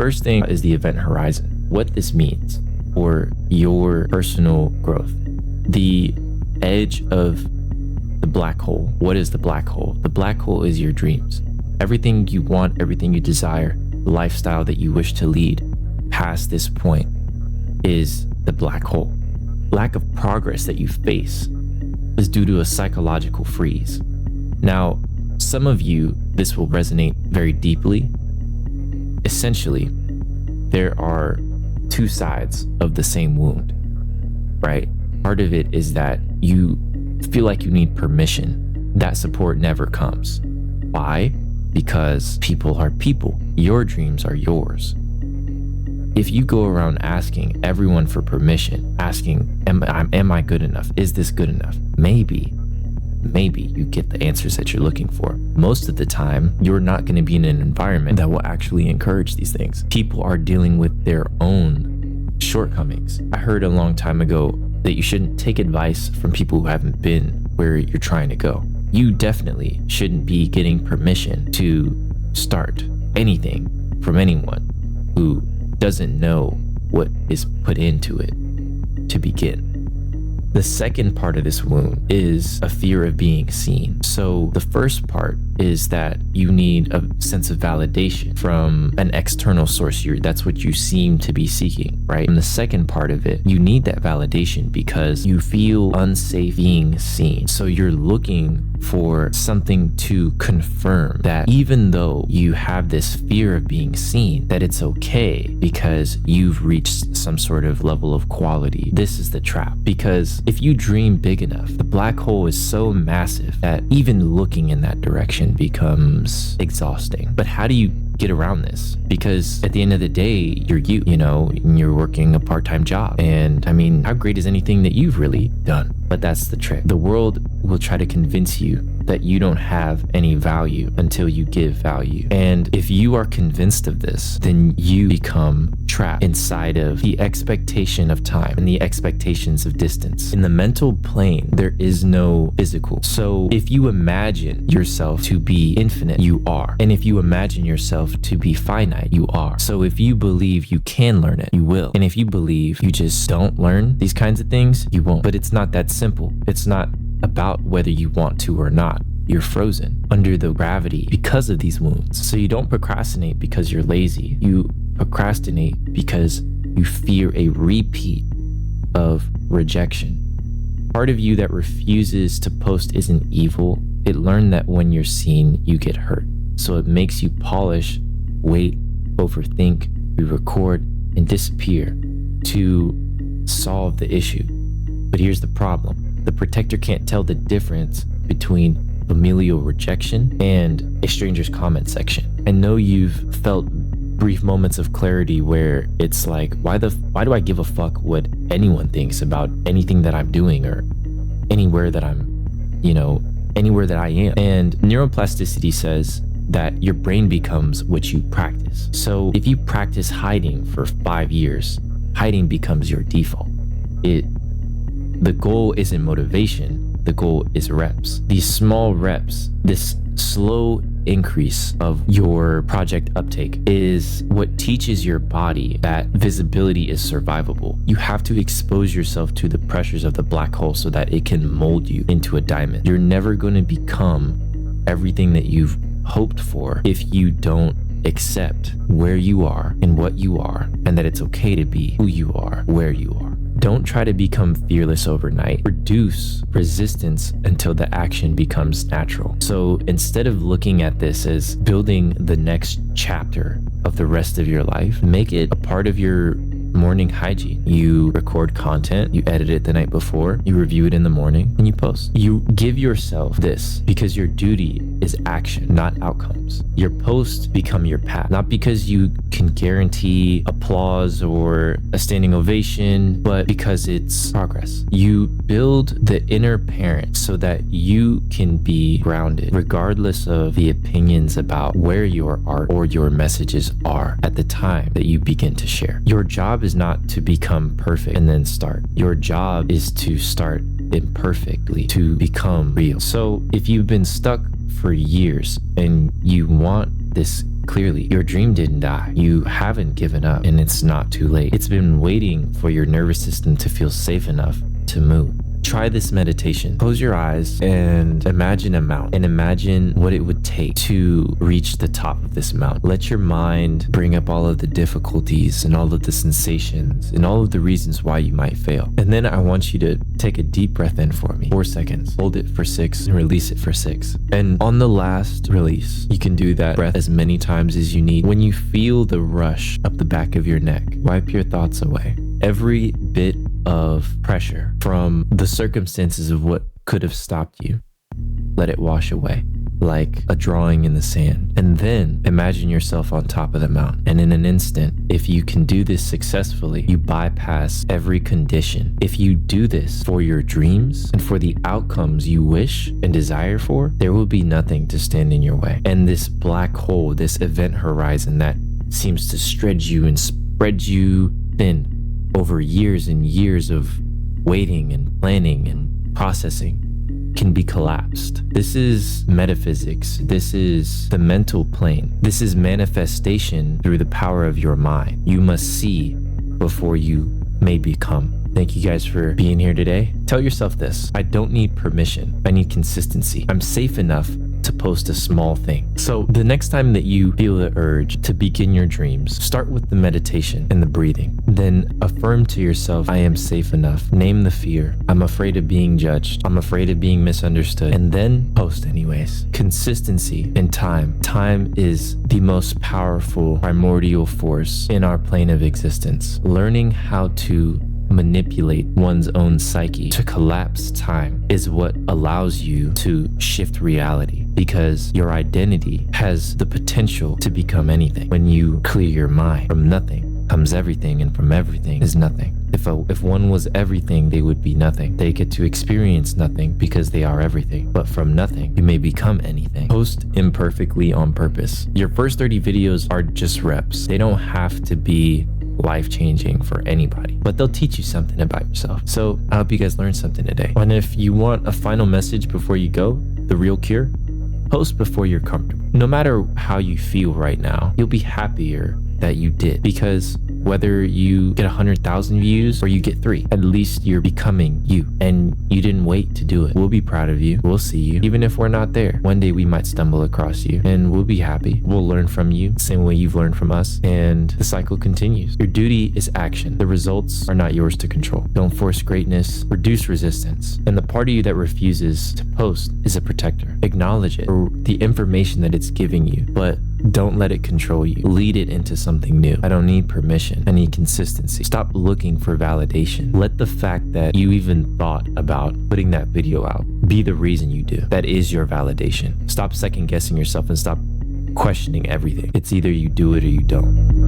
first thing is the event horizon. What this means for your personal growth. The edge of the black hole. What is the black hole? The black hole is your dreams. Everything you want, everything you desire, the lifestyle that you wish to lead past this point is the black hole. Lack of progress that you face is due to a psychological freeze. Now, some of you, this will resonate very deeply. Essentially, there are two sides of the same wound, right? Part of it is that you feel like you need permission. That support never comes. Why? Because people are people. Your dreams are yours. If you go around asking everyone for permission, asking, am I good enough? Is this good enough? Maybe you get the answers that you're looking for. Most of the time, you're not going to be in an environment that will actually encourage these things. People are dealing with their own shortcomings. I heard a long time ago that you shouldn't take advice from people who haven't been where you're trying to go. You definitely shouldn't be getting permission to start anything from anyone who doesn't know what is put into it to begin. The second part of this wound is a fear of being seen. So the first part is that you need a sense of validation from an external source. That's what you seem to be seeking, right? And the second part of it, you need that validation because you feel unsafe being seen. So you're looking for something to confirm that even though you have this fear of being seen, that it's okay because you've reached some sort of level of quality. This is the trap, because if you dream big enough, the black hole is so massive that even looking in that direction becomes exhausting. But how do you get around this? Because at the end of the day, you're working a part-time job. And I mean, how great is anything that you've really done? But that's the trick. The world will try to convince you that you don't have any value until you give value. And if you are convinced of this, then you become trapped inside of the expectation of time and the expectations of distance. In the mental plane, there is no physical. So if you imagine yourself to be infinite, you are. And if you imagine yourself to be finite, you are. So if you believe you can learn it, you will. And if you believe you just don't learn these kinds of things, you won't. But it's not that simple. It's not about whether you want to or not. You're frozen under the gravity because of these wounds. So you don't procrastinate because you're lazy. You procrastinate because you fear a repeat of rejection. Part of you that refuses to post isn't evil. It learned that when you're seen, you get hurt. So it makes you polish, wait, overthink, re-record, and disappear to solve the issue. But here's the problem. The protector can't tell the difference between familial rejection and a stranger's comment section. I know you've felt brief moments of clarity where it's like, why do I give a fuck what anyone thinks about anything that I'm doing or anywhere that I am? And neuroplasticity says that your brain becomes what you practice. So if you practice hiding for 5 years, hiding becomes your default. The goal isn't motivation. The goal is reps. These small reps, this slow increase of your project uptake is what teaches your body that visibility is survivable. You have to expose yourself to the pressures of the black hole so that it can mold you into a diamond. You're never going to become everything that you've hoped for if you don't accept where you are and what you are, and that it's okay to be who you are, where you are. Don't try to become fearless overnight. Reduce resistance until the action becomes natural. So instead of looking at this as building the next chapter of the rest of your life, make it a part of your morning hygiene. You record content, you edit it the night before, you review it in the morning, and you post. You give yourself this because your duty is action, not outcomes. Your posts become your path, not because you can guarantee applause or a standing ovation, but because it's progress. You build the inner parent so that you can be grounded, regardless of the opinions about where your art or your messages are at the time that you begin to share. Your job is not to become perfect and then start. Your job is to start imperfectly to become real. So if you've been stuck for years and you want this clearly. Your dream didn't die. You haven't given up, and it's not too late. It's been waiting for your nervous system to feel safe enough to move. Try this meditation. Close your eyes and imagine a mountain, and imagine what it would take to reach the top of this mountain. Let your mind bring up all of the difficulties and all of the sensations and all of the reasons why you might fail. And then I want you to take a deep breath in for me. 4 seconds. Hold it for 6 and release it for 6. And on the last release, you can do that breath as many times as you need. When you feel the rush up the back of your neck, wipe your thoughts away. Every bit of pressure from the circumstances of what could have stopped you, let it wash away like a drawing in the sand. And then imagine yourself on top of the mountain. And in an instant, if you can do this successfully, you bypass every condition. If you do this for your dreams and for the outcomes you wish and desire for, there will be nothing to stand in your way. And this black hole, this event horizon that seems to stretch you and spread you thin over years and years of waiting and planning and processing, can be collapsed. This is metaphysics. This is the mental plane. This is manifestation through the power of your mind. You must see before you may become. Thank you guys for being here today. Tell yourself this: I don't need permission. I need consistency. I'm safe enough to post a small thing. So the next time that you feel the urge to begin your dreams, start with the meditation and the breathing. Then affirm to yourself, I am safe enough. Name the fear. I'm afraid of being judged. I'm afraid of being misunderstood. And then post anyways. Consistency and time. Time is the most powerful primordial force in our plane of existence. Learning how to manipulate one's own psyche to collapse time is what allows you to shift reality, because your identity has the potential to become anything. When you clear your mind, from nothing comes everything, and from everything is nothing. If one was everything, they would be nothing. They get to experience nothing because they are everything. But from nothing, you may become anything. Post imperfectly on purpose. Your first 30 videos are just reps. They don't have to be life-changing for anybody, but they'll teach you something about yourself. So I hope you guys learned something today. And if you want a final message before you go, the real cure: post before you're comfortable. No matter how you feel right now, you'll be happier that you did, because whether you get 100,000 views or you get 3, at least you're becoming you, and you didn't wait to do it. We'll be proud of you. We'll see you. Even if we're not there, one day we might stumble across you, and we'll be happy. We'll learn from you the same way you've learned from us, and the cycle continues. Your duty is action. The results are not yours to control. Don't force greatness. Reduce resistance. And the part of you that refuses to post is a protector. Acknowledge it for the information that it's giving you, but don't let it control you. Lead it into something new. I don't need permission. I need consistency. Stop looking for validation. Let the fact that you even thought about putting that video out be the reason you do. That is your validation. Stop second guessing yourself and stop questioning everything. It's either you do it or you don't.